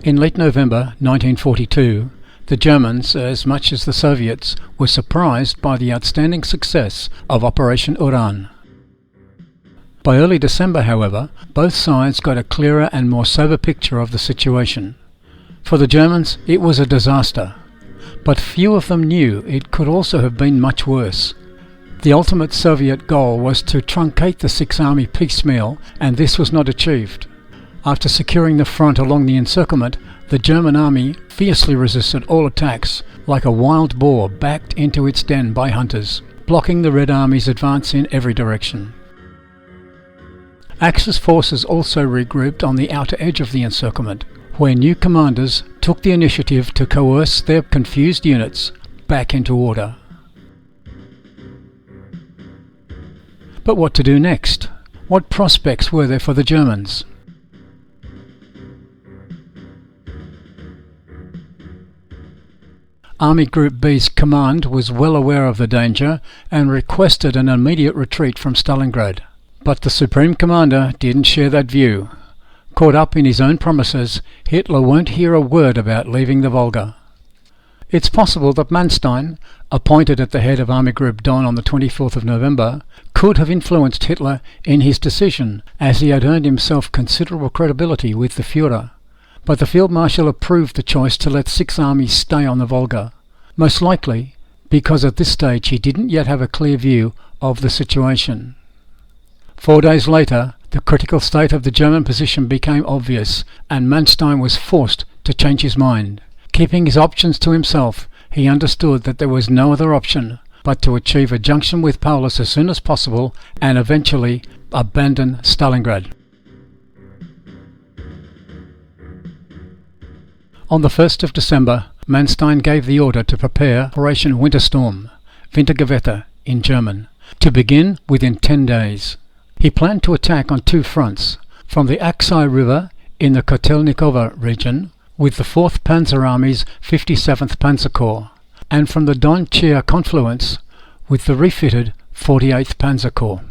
In late November 1942, the Germans, as much as the Soviets, were surprised by the outstanding success of Operation Uranus. By early December, however, both sides got a clearer and more sober picture of the situation. For the Germans, it was a disaster, but few of them knew it could also have been much worse. The ultimate Soviet goal was to truncate the Sixth Army piecemeal, and this was not achieved. After securing the front along the encirclement, the German army fiercely resisted all attacks, like a wild boar backed into its den by hunters, blocking the Red Army's advance in every direction. Axis forces also regrouped on the outer edge of the encirclement, where new commanders took the initiative to coerce their confused units back into order. But what to do next? What prospects were there for the Germans? Army Group B's command was well aware of the danger and requested an immediate retreat from Stalingrad. But the Supreme Commander didn't share that view. Caught up in his own promises, Hitler won't hear a word about leaving the Volga. It's possible that Manstein, appointed at the head of Army Group Don on the 24th of November, could have influenced Hitler in his decision, as he had earned himself considerable credibility with the Führer. But the Field Marshal approved the choice to let Sixth Army stay on the Volga, most likely because at this stage he didn't yet have a clear view of the situation. 4 days later, the critical state of the German position became obvious, and Manstein was forced to change his mind. Keeping his options to himself, he understood that there was no other option but to achieve a junction with Paulus as soon as possible and eventually abandon Stalingrad. On the 1st of December, Manstein gave the order to prepare Operation Wintergewitter in German, to begin within 10 days. He planned to attack on two fronts, from the Aksai River in the Kotelnikova region with the 4th Panzer Army's 57th Panzer Corps, and from the Don-Chia confluence with the refitted 48th Panzer Corps.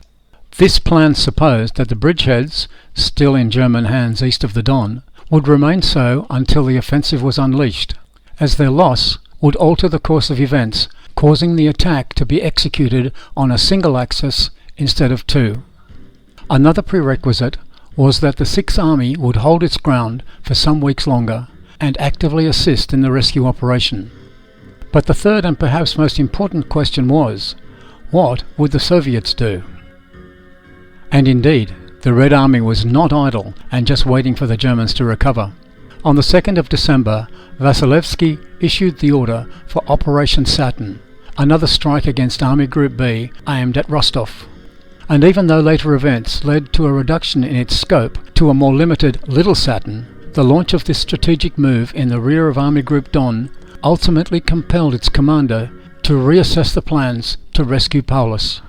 This plan supposed that the bridgeheads, still in German hands east of the Don, would remain so until the offensive was unleashed, as their loss would alter the course of events, causing the attack to be executed on a single axis instead of two. Another prerequisite was that the Sixth Army would hold its ground for some weeks longer and actively assist in the rescue operation. But the third and perhaps most important question was, what would the Soviets do? And indeed, the Red Army was not idle and just waiting for the Germans to recover. On the 2nd of December, Vasilevsky issued the order for Operation Saturn, another strike against Army Group B aimed at Rostov. And even though later events led to a reduction in its scope to a more limited Little Saturn, the launch of this strategic move in the rear of Army Group Don ultimately compelled its commander to reassess the plans to rescue Paulus.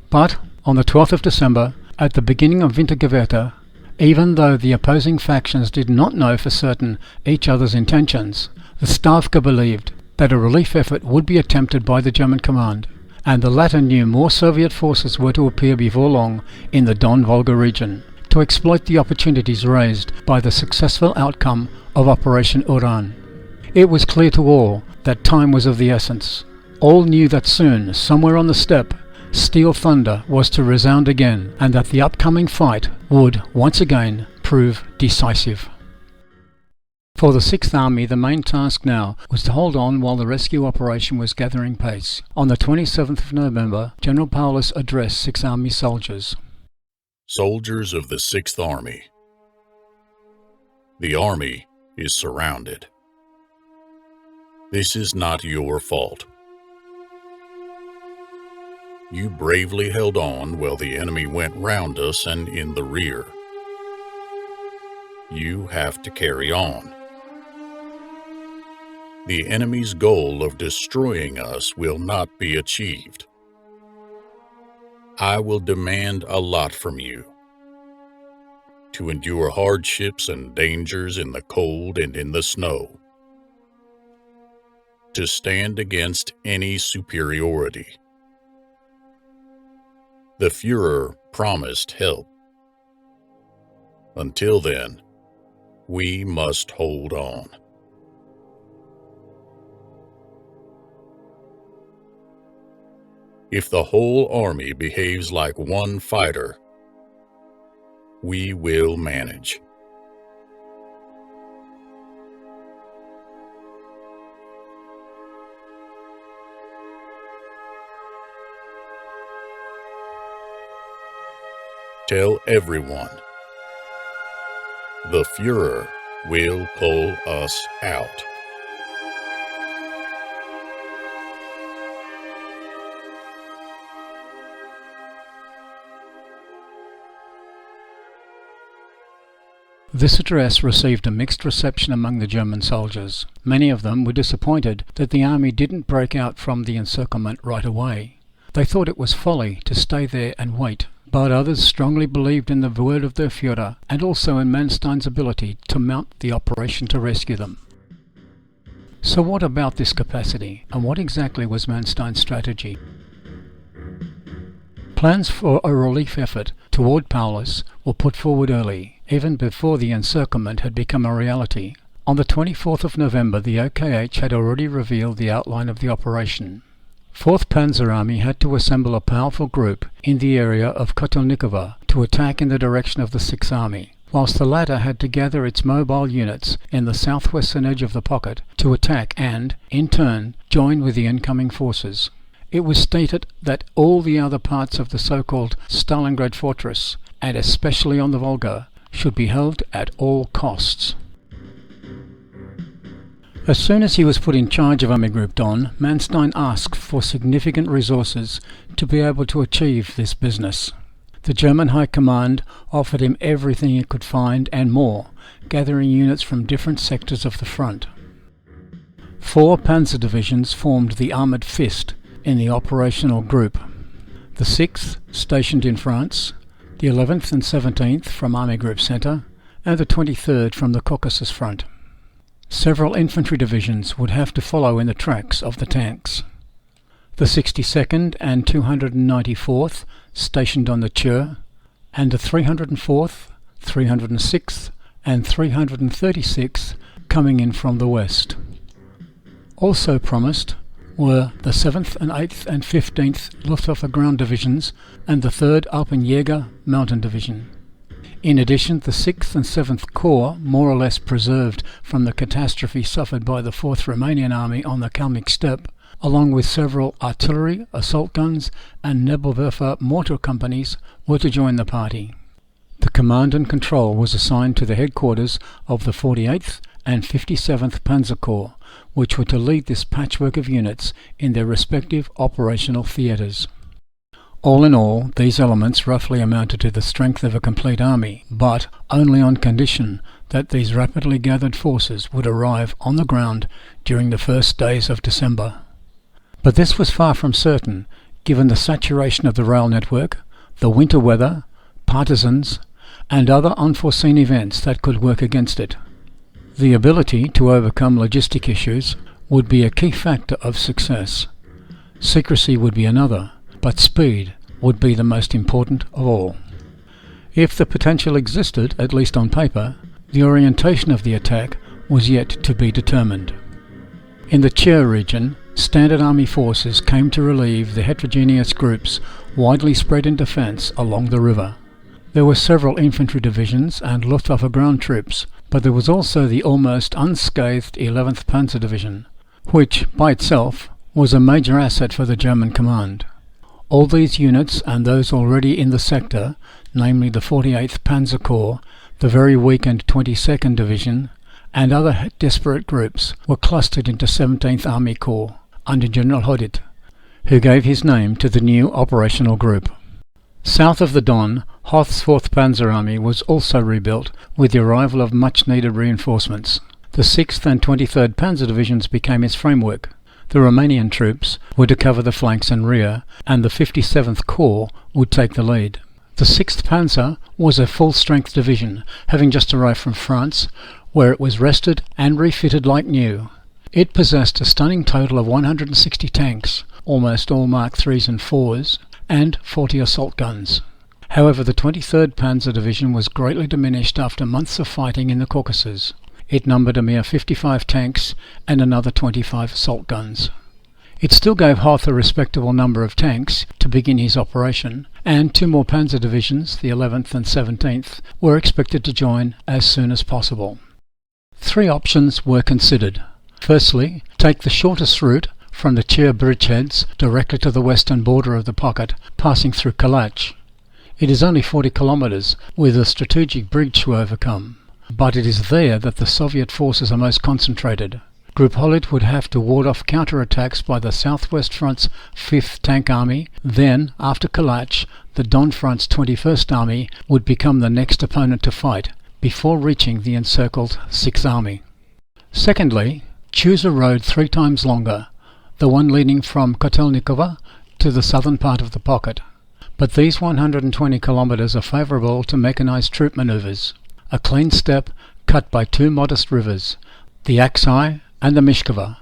But on the 12th of December, at the beginning of Wintergewitter, even though the opposing factions did not know for certain each other's intentions, the Stavka believed that a relief effort would be attempted by the German command, and the latter knew more Soviet forces were to appear before long in the Don-Volga region to exploit the opportunities raised by the successful outcome of Operation Uranus. It was clear to all that time was of the essence. All knew that soon, somewhere on the steppe, steel thunder was to resound again, and that the upcoming fight would, once again, prove decisive. For the Sixth Army, the main task now was to hold on while the rescue operation was gathering pace. On the 27th of November, General Paulus addressed Sixth Army soldiers. Soldiers of the Sixth Army, the army is surrounded. This is not your fault. You bravely held on while the enemy went round us and in the rear. You have to carry on. The enemy's goal of destroying us will not be achieved. I will demand a lot from you. To endure hardships and dangers in the cold and in the snow. To stand against any superiority. The Führer promised help. Until then, We must hold on. If the whole army behaves like one fighter, we will manage. Tell everyone, the Führer will pull us out. This address received a mixed reception among the German soldiers. Many of them were disappointed that the army didn't break out from the encirclement right away. They thought it was folly to stay there and wait. But others strongly believed in the word of their Führer and also in Manstein's ability to mount the operation to rescue them. So what about this capacity, and what exactly was Manstein's strategy? Plans for a relief effort toward Paulus were put forward early, even before the encirclement had become a reality. On the 24th of November, the OKH had already revealed the outline of the operation. 4th Panzer Army had to assemble a powerful group in the area of Kotelnikovo to attack in the direction of the 6th Army, whilst the latter had to gather its mobile units in the southwestern edge of the pocket to attack and, in turn, join with the incoming forces. It was stated that all the other parts of the so-called Stalingrad fortress, and especially on the Volga, should be held at all costs. As soon as he was put in charge of Army Group Don, Manstein asked for significant resources to be able to achieve this business. The German High Command offered him everything it could find and more, gathering units from different sectors of the front. 4 panzer divisions formed the Armoured Fist in the operational group. The 6th, stationed in France, the 11th and 17th from Army Group Centre, and the 23rd from the Caucasus Front. Several infantry divisions would have to follow in the tracks of the tanks. The 62nd and 294th stationed on the Chur, and the 304th, 306th and 336th coming in from the west. Also promised were the 7th and 8th and 15th Luftwaffe ground divisions and the 3rd Alpenjäger mountain division. In addition, the 6th and 7th Corps, more or less preserved from the catastrophe suffered by the 4th Romanian Army on the Kalmyk steppe, along with several artillery, assault guns and Nebelwerfer mortar companies, were to join the party. The command and control was assigned to the headquarters of the 48th and 57th Panzer Corps, which were to lead this patchwork of units in their respective operational theatres. All in all, these elements roughly amounted to the strength of a complete army, but only on condition that these rapidly gathered forces would arrive on the ground during the first days of December. But this was far from certain, given the saturation of the rail network, the winter weather, partisans, and other unforeseen events that could work against it. The ability to overcome logistic issues would be a key factor of success. Secrecy would be another, but speed would be the most important of all. If the potential existed, at least on paper, the orientation of the attack was yet to be determined. In the Chur region, Standard Army forces came to relieve the heterogeneous groups widely spread in defence along the river. There were several infantry divisions and Luftwaffe ground troops, but there was also the almost unscathed 11th Panzer Division, which, by itself, was a major asset for the German command. All these units and those already in the sector, namely the 48th Panzer Corps, the very weakened 22nd Division, and other disparate groups, were clustered into 17th Army Corps under General Hodit, who gave his name to the new operational group. South of the Don, Hoth's 4th Panzer Army was also rebuilt with the arrival of much-needed reinforcements. The 6th and 23rd Panzer Divisions became its framework. The Romanian troops were to cover the flanks and rear, and the 57th Corps would take the lead. The 6th Panzer was a full-strength division, having just arrived from France, where it was rested and refitted like new. It possessed a stunning total of 160 tanks, almost all Mark IIIs and IVs, and 40 assault guns. However, the 23rd Panzer Division was greatly diminished after months of fighting in the Caucasus. It numbered a mere 55 tanks and another 25 assault guns. It still gave Hoth a respectable number of tanks to begin his operation, and 2 more Panzer Divisions, the 11th and 17th, were expected to join as soon as possible. 3 options were considered. Firstly, take the shortest route from the Chir bridgeheads directly to the western border of the pocket, passing through Kalach. It is only 40 kilometres, with a strategic bridge to overcome, but it is there that the Soviet forces are most concentrated. Group Holit would have to ward off counterattacks by the Southwest Front's 5th Tank Army. Then, after Kalach, the Don Front's 21st Army would become the next opponent to fight, before reaching the encircled 6th Army. Secondly, choose a road 3 times longer, the one leading from Kotelnikovo to the southern part of the pocket. But these 120 kilometres are favourable to mechanised troop manoeuvres, a clean steppe cut by 2 modest rivers, the Aksai and the Mishkova.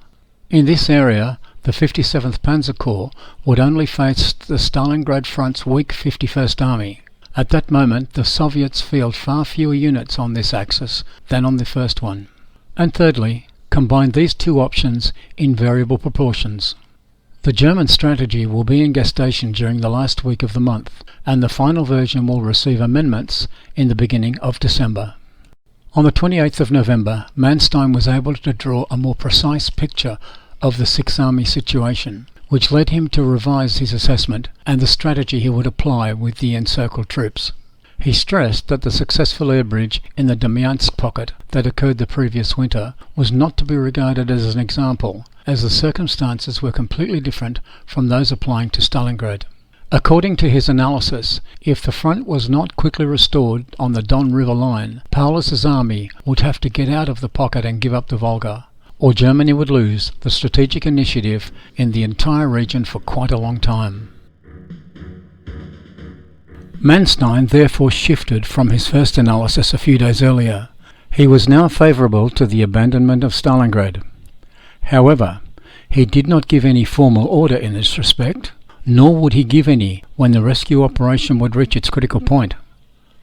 In this area, the 57th Panzer Corps would only face the Stalingrad Front's weak 51st Army. At that moment, the Soviets field far fewer units on this axis than on the first one. And thirdly, combine these 2 options in variable proportions. The German strategy will be in gestation during the last week of the month, and the final version will receive amendments in the beginning of December. On the 28th of November, Manstein was able to draw a more precise picture of the Sixth Army situation, which led him to revise his assessment and the strategy he would apply with the encircled troops. He stressed that the successful air bridge in the Demyansk pocket that occurred the previous winter was not to be regarded as an example, as the circumstances were completely different from those applying to Stalingrad. According to his analysis, if the front was not quickly restored on the Don River line, Paulus's army would have to get out of the pocket and give up the Volga, or Germany would lose the strategic initiative in the entire region for quite a long time. Manstein therefore shifted from his first analysis a few days earlier. He was now favourable to the abandonment of Stalingrad. However, he did not give any formal order in this respect, nor would he give any when the rescue operation would reach its critical point.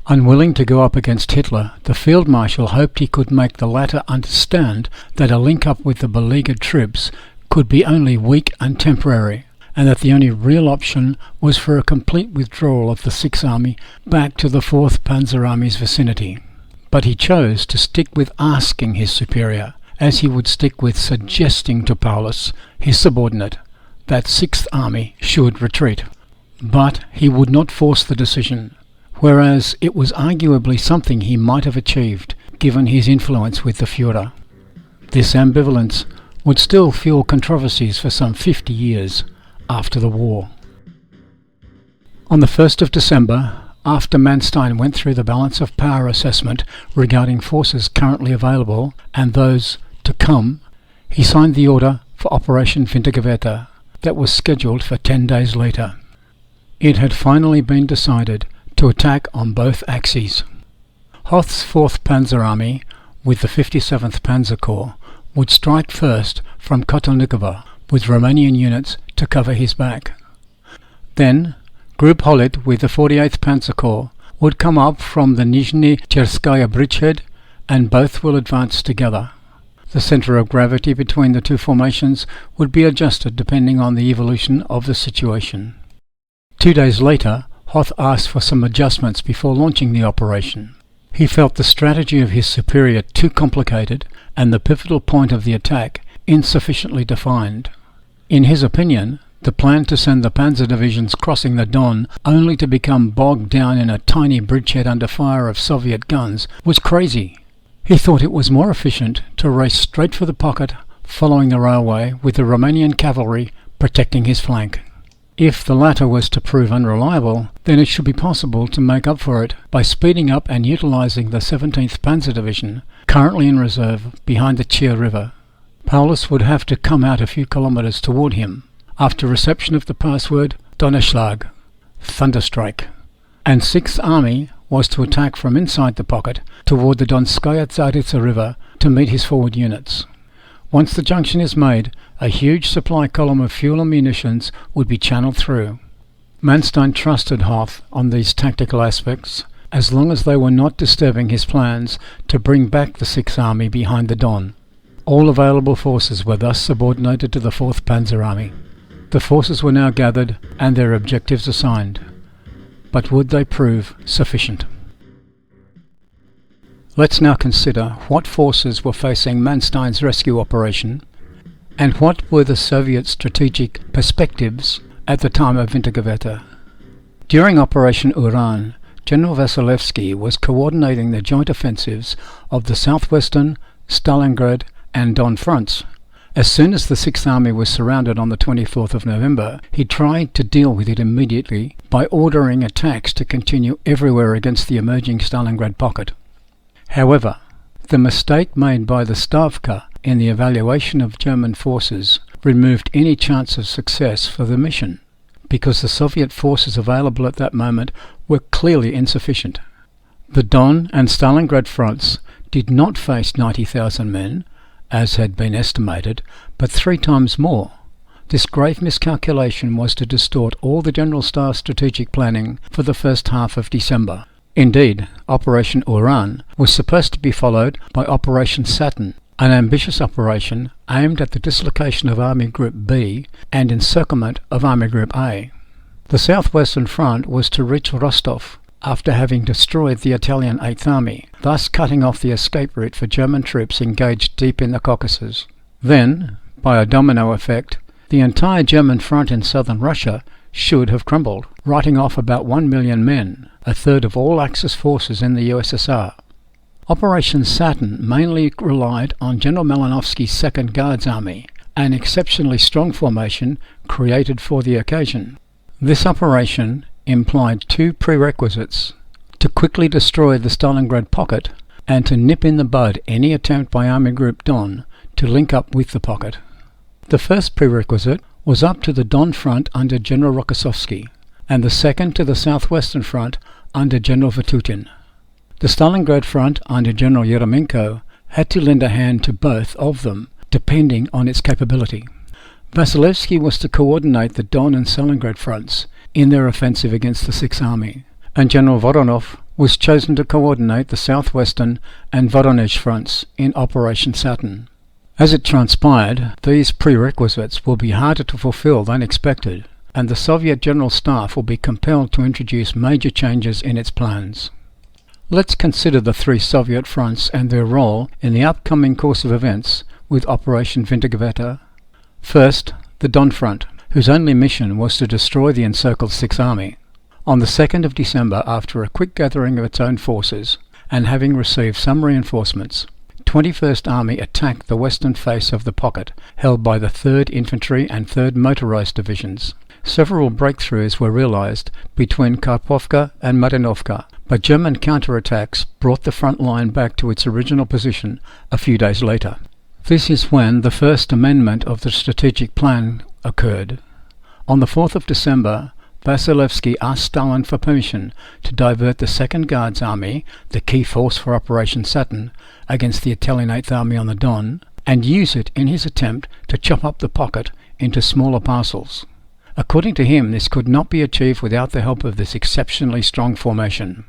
Unwilling to go up against Hitler, the Field Marshal hoped he could make the latter understand that a link-up with the beleaguered troops could be only weak and temporary, and that the only real option was for a complete withdrawal of the Sixth Army back to the 4th Panzer Army's vicinity. But he chose to stick with asking his superior, as he would stick with suggesting to Paulus, his subordinate, that 6th Army should retreat. But he would not force the decision, whereas it was arguably something he might have achieved, given his influence with the Führer. This ambivalence would still fuel controversies for some 50 years after the war. On the 1st of December, after Manstein went through the balance of power assessment regarding forces currently available and those to come, he signed the order for Operation Wintergewitter that was scheduled for 10 days later. It had finally been decided to attack on both axes. Hoth's 4th Panzer Army, with the 57th Panzer Corps, would strike first from Kotelnikovo, with Romanian units to cover his back. Then, Group Holit with the 48th Panzer Corps would come up from the Nizhny Cherskaya bridgehead, and both will advance together. The centre of gravity between the 2 formations would be adjusted depending on the evolution of the situation. 2 days later, Hoth asked for some adjustments before launching the operation. He felt the strategy of his superior too complicated and the pivotal point of the attack insufficiently defined. In his opinion, the plan to send the panzer divisions crossing the Don only to become bogged down in a tiny bridgehead under fire of Soviet guns was crazy. He thought it was more efficient to race straight for the pocket, following the railway, with the Romanian cavalry protecting his flank. If the latter was to prove unreliable, then it should be possible to make up for it by speeding up and utilising the 17th Panzer Division, currently in reserve behind the Chir River. Paulus would have to come out a few kilometres toward him, after reception of the password Donnerschlag, thunderstrike, and 6th Army was to attack from inside the pocket toward the Donskaya Tsaritsa River to meet his forward units. Once the junction is made, a huge supply column of fuel and munitions would be channeled through. Manstein trusted Hoth on these tactical aspects, as long as they were not disturbing his plans to bring back the Sixth Army behind the Don. All available forces were thus subordinated to the 4th Panzer Army. The forces were now gathered and their objectives assigned. But would they prove sufficient? Let's now consider what forces were facing Manstein's rescue operation and what were the Soviet strategic perspectives at the time of Wintergewitter. During Operation Uranus, General Vasilevsky was coordinating the joint offensives of the southwestern, Stalingrad and Don fronts. As soon as the Sixth Army was surrounded on the 24th of November, he tried to deal with it immediately by ordering attacks to continue everywhere against the emerging Stalingrad pocket. However, the mistake made by the Stavka in the evaluation of German forces removed any chance of success for the mission, because the Soviet forces available at that moment were clearly insufficient. The Don and Stalingrad fronts did not face 90,000 men, as had been estimated, but 3 times more. This grave miscalculation was to distort all the General Staff's strategic planning for the first half of December. Indeed, Operation Uranus was supposed to be followed by Operation Saturn, an ambitious operation aimed at the dislocation of Army Group B and encirclement of Army Group A. The southwestern front was to reach Rostov after having destroyed the Italian 8th Army, thus cutting off the escape route for German troops engaged deep in the Caucasus. Then, by a domino effect, the entire German front in southern Russia should have crumbled, writing off about 1 million men, a third of all Axis forces in the USSR. Operation Saturn mainly relied on General Malinovsky's 2nd Guards Army, an exceptionally strong formation created for the occasion. This operation implied 2 prerequisites: to quickly destroy the Stalingrad pocket and to nip in the bud any attempt by Army Group Don to link up with the pocket. The first prerequisite was up to the Don front under General Rokossovsky, and the second to the southwestern front under General Vatutin. The Stalingrad front under General Yeremenko had to lend a hand to both of them, depending on its capability. Vasilevsky was to coordinate the Don and Stalingrad fronts in their offensive against the Sixth Army, and General Voronov was chosen to coordinate the southwestern and Voronezh fronts in Operation Saturn. As it transpired, these prerequisites will be harder to fulfill than expected, and the Soviet General Staff will be compelled to introduce major changes in its plans. Let's consider the 3 Soviet fronts and their role in the upcoming course of events with Operation Wintergewitter. First, the Don front, whose only mission was to destroy the encircled Sixth Army. On the 2nd of December, after a quick gathering of its own forces, and having received some reinforcements, 21st Army attacked the western face of the pocket, held by the 3rd Infantry and 3rd Motorized Divisions. Several breakthroughs were realized between Karpovka and Marinovka, but German counterattacks brought the front line back to its original position a few days later. This is when the first amendment of the strategic plan occurred. On the 4th of December, Vasilevsky asked Stalin for permission to divert the 2nd Guards Army, the key force for Operation Saturn, against the Italian 8th Army on the Don, and use it in his attempt to chop up the pocket into smaller parcels. According to him, this could not be achieved without the help of this exceptionally strong formation.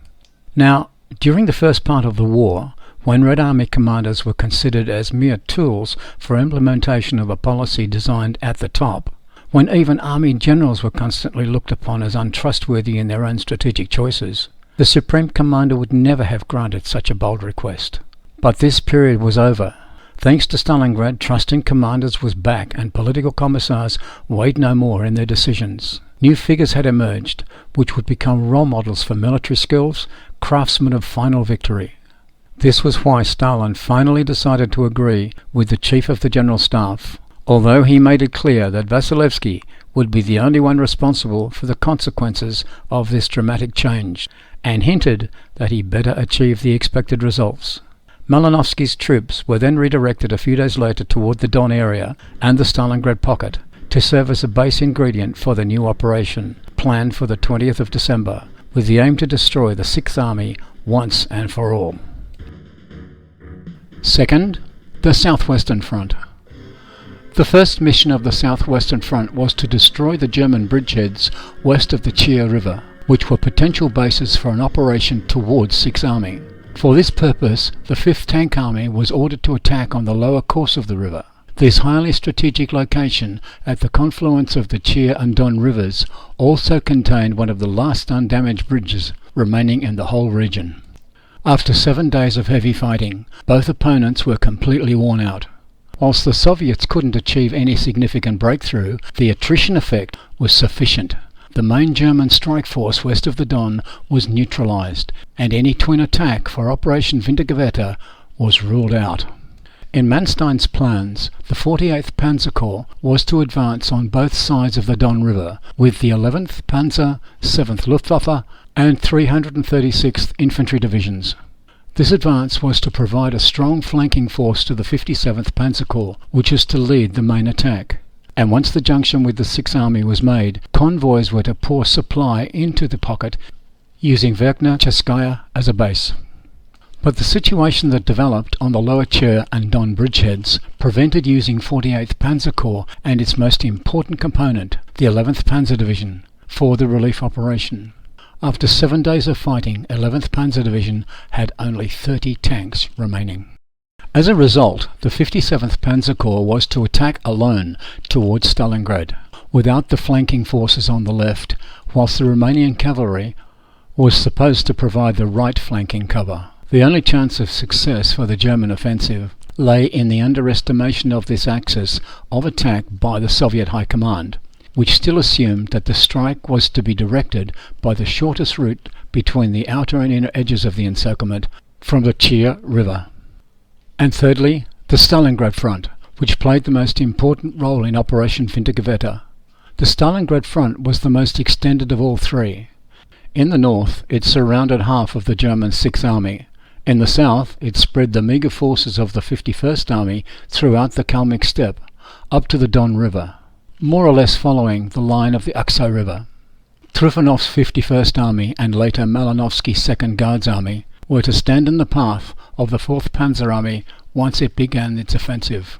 Now, during the first part of the war, when Red Army commanders were considered as mere tools for implementation of a policy designed at the top, when even army generals were constantly looked upon as untrustworthy in their own strategic choices, the Supreme Commander would never have granted such a bold request. But this period was over. Thanks to Stalingrad, trusting commanders was back, and political commissars weighed no more in their decisions. New figures had emerged, which would become role models for military skills, craftsmen of final victory. This was why Stalin finally decided to agree with the Chief of the General Staff, although he made it clear that Vasilevsky would be the only one responsible for the consequences of this dramatic change, and hinted that he better achieve the expected results. Malinovsky's troops were then redirected a few days later toward the Don area and the Stalingrad pocket to serve as a base ingredient for the new operation, planned for the 20th of December, with the aim to destroy the Sixth Army once and for all. Second, the Southwestern Front. The first mission of the Southwestern Front was to destroy the German bridgeheads west of the Chia River, which were potential bases for an operation towards Sixth Army. For this purpose, the 5th Tank Army was ordered to attack on the lower course of the river. This highly strategic location at the confluence of the Chia and Don rivers also contained one of the last undamaged bridges remaining in the whole region. After 7 days of heavy fighting, both opponents were completely worn out. Whilst the Soviets couldn't achieve any significant breakthrough, the attrition effect was sufficient. The main German strike force west of the Don was neutralized, and any twin attack for Operation Wintergewitter was ruled out. In Manstein's plans, the 48th Panzer Corps was to advance on both sides of the Don River, with the 11th Panzer, 7th Luftwaffe, and 336th Infantry Divisions. This advance was to provide a strong flanking force to the 57th Panzer Corps, which was to lead the main attack. And once the junction with the Sixth Army was made, convoys were to pour supply into the pocket, using Verkhnecheskaya as a base. But the situation that developed on the lower Chia and Don bridgeheads prevented using 48th Panzer Corps and its most important component, the 11th Panzer Division, for the relief operation. After 7 days of fighting, 11th Panzer Division had only 30 tanks remaining. As a result, the 57th Panzer Corps was to attack alone towards Stalingrad, without the flanking forces on the left, whilst the Romanian cavalry was supposed to provide the right flanking cover. The only chance of success for the German offensive lay in the underestimation of this axis of attack by the Soviet High Command, which still assumed that the strike was to be directed by the shortest route between the outer and inner edges of the encirclement from the Chia River. And thirdly, the Stalingrad Front, which played the most important role in Operation Wintergewitter. The Stalingrad Front was the most extended of all three. In the north, it surrounded half of the German Sixth Army. In the south, it spread the meagre forces of the 51st Army throughout the Kalmyk steppe, up to the Don River, more or less following the line of the Aksai River. Trufanov's 51st Army and later Malinovsky's 2nd Guards Army were to stand in the path of the 4th Panzer Army once it began its offensive.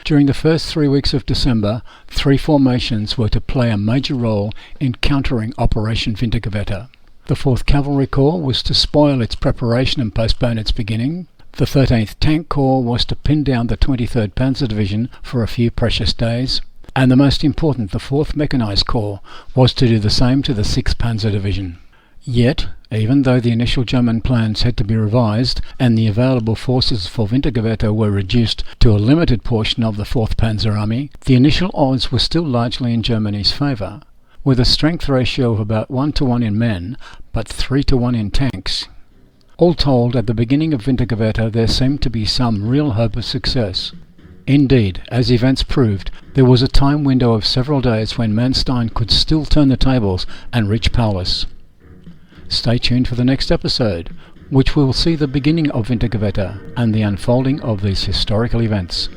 During the first 3 weeks of December, 3 formations were to play a major role in countering Operation Wintergewitter. The 4th Cavalry Corps was to spoil its preparation and postpone its beginning. The 13th Tank Corps was to pin down the 23rd Panzer Division for a few precious days. And the most important, the 4th Mechanized Corps, was to do the same to the 6th Panzer Division. Yet, even though the initial German plans had to be revised and the available forces for Wintergewitter were reduced to a limited portion of the 4th Panzer Army, the initial odds were still largely in Germany's favour, with a strength ratio of about 1-to-1 in men, but 3-to-1 in tanks. All told, at the beginning of Wintergewitter there seemed to be some real hope of success. Indeed, as events proved, there was a time window of several days when Manstein could still turn the tables and reach Paulus. Stay tuned for the next episode, which will see the beginning of Wintergewitter and the unfolding of these historical events.